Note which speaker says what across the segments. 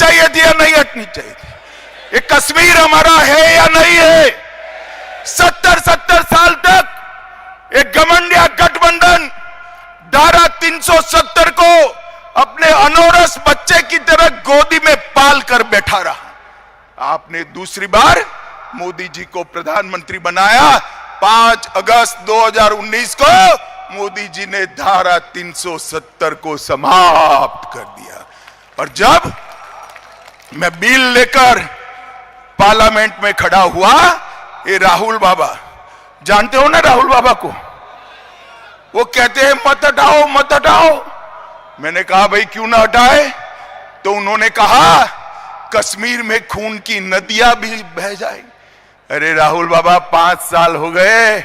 Speaker 1: चाहिए थी या नहीं हटनी चाहिए थी? ये कश्मीर हमारा है या नहीं है? 70 साल तक एक घमंडिया गठबंधन धारा 370 को अपने अनोरस बच्चे की तरह गोदी में पाल कर बैठा रहा। आपने दूसरी बार मोदी जी को प्रधानमंत्री बनाया। 5 अगस्त 2019 को मोदी जी ने धारा 370 को समाप्त कर दिया। और जब मैं बिल लेकर पार्लियामेंट में खड़ा हुआ, ये राहुल बाबा, जानते हो ना राहुल बाबा को, वो कहते हैं मत हटाओ मत हटाओ। मैंने कहा भाई क्यों ना हटाए? तो उन्होंने कहा कश्मीर में खून की नदियां भी बह जाएंगी। अरे राहुल बाबा 5 साल हो गए,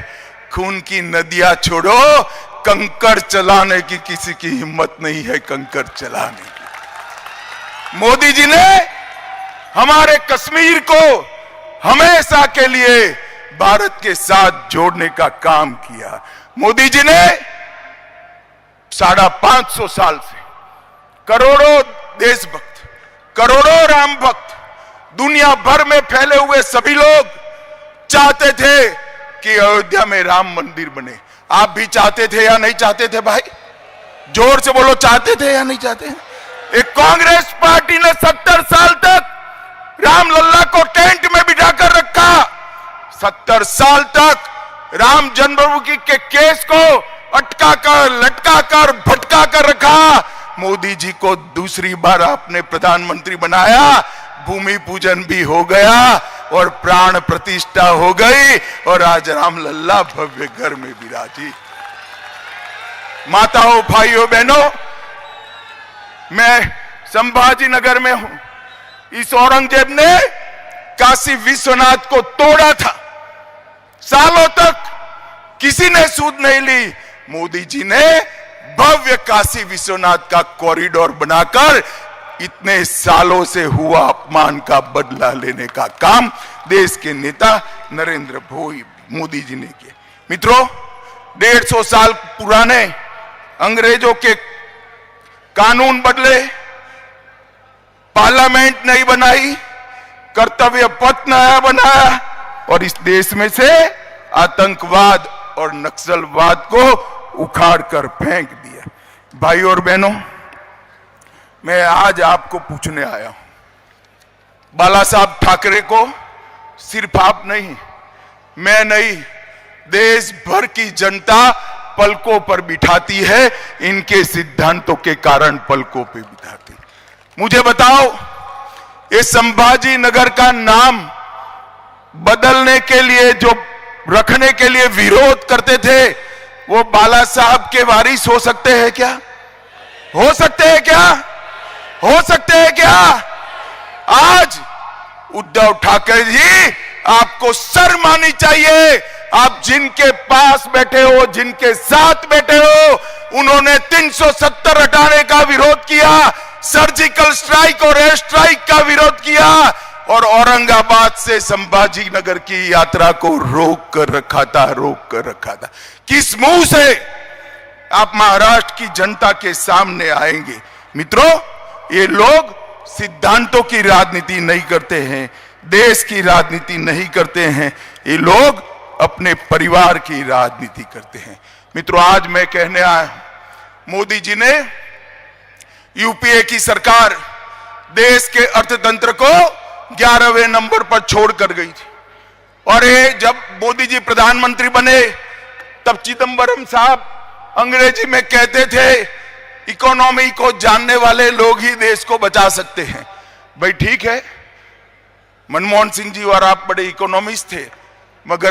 Speaker 1: खून की नदियां छोड़ो, कंकड़ चलाने की किसी की हिम्मत नहीं है, कंकड़ चलाने की। मोदी जी ने हमारे कश्मीर को हमेशा के लिए भारत के साथ जोड़ने का काम किया। मोदी जी ने 550 साल से करोड़ों देशभक्त, करोड़ों राम भक्त, दुनिया भर में फैले हुए सभी लोग चाहते थे कि अयोध्या में राम मंदिर बने। आप भी चाहते थे या नहीं चाहते थे भाई? जोर से बोलो, चाहते थे या नहीं चाहते? एक कांग्रेस पार्टी ने 70 साल तक रामलल्ला को टेंट में बिठाकर रखा। 70 साल तक राम जन्मभूमि के केस को अटका कर, लटका कर, भटका कर रखा। मोदी जी को दूसरी बार आपने प्रधानमंत्री बनाया, भूमि पूजन भी हो गया और प्राण प्रतिष्ठा हो गई, और आज रामलल्ला भव्य घर में विराजी। माताओं, भाइयों, बहनों, मैं संभाजी नगर में हूं। इस औरंगजेब ने काशी विश्वनाथ को तोड़ा था, सालों तक किसी ने सूद नहीं ली। मोदी जी ने भव्य काशी विश्वनाथ का कॉरिडोर बनाकर इतने सालों से हुआ अपमान का बदला लेने का काम देश के नेता नरेंद्र भाई मोदी जी ने किया। मित्रों, 150 साल पुराने अंग्रेजों के कानून बदले, पार्लियामेंट नहीं बनाई, कर्तव्य पथ नया बनाया, और इस देश में से आतंकवाद और नक्सलवाद को उखाड़ कर फेंक दिया। भाई और बहनों, मैं आज आपको पूछने आया हूं, बाला साहब ठाकरे को सिर्फ आप नहीं, मैं नहीं, देश भर की जनता पलकों पर बिठाती है, इनके सिद्धांतों के कारण पलकों पे बिठाती। मुझे बताओ, ये संभाजी नगर का नाम बदलने के लिए, जो रखने के लिए विरोध करते थे, वो बाला साहब के वारिस हो सकते हैं क्या? हो सकते हैं क्या? हो सकते हैं क्या? आज उद्धव ठाकरे जी, आपको शर्म आनी चाहिए। आप जिनके पास बैठे हो, जिनके साथ बैठे हो, उन्होंने 370 हटाने का विरोध किया, सर्जिकल स्ट्राइक और एयर स्ट्राइक का विरोध किया, और औरंगाबाद से संभाजी नगर की यात्रा को रोक कर रखा था। किस मुंह से आप महाराष्ट्र की जनता के सामने आएंगे? मित्रों, ये लोग सिद्धांतों की राजनीति नहीं करते हैं, देश की राजनीति नहीं करते हैं, ये लोग अपने परिवार की राजनीति करते हैं। मित्रों, आज मैं कहने आया हूं, मोदी जी ने, यूपीए की सरकार देश के अर्थतंत्र को 11वें नंबर पर छोड़कर गई थी, और ये जब मोदी जी प्रधानमंत्री बने, तब चिदंबरम साहब अंग्रेजी में कहते थे, इकोनॉमी को जानने वाले लोग ही देश को बचा सकते हैं। भाई ठीक है, मनमोहन सिंह जी और आप बड़े इकोनॉमिस्ट थे, मगर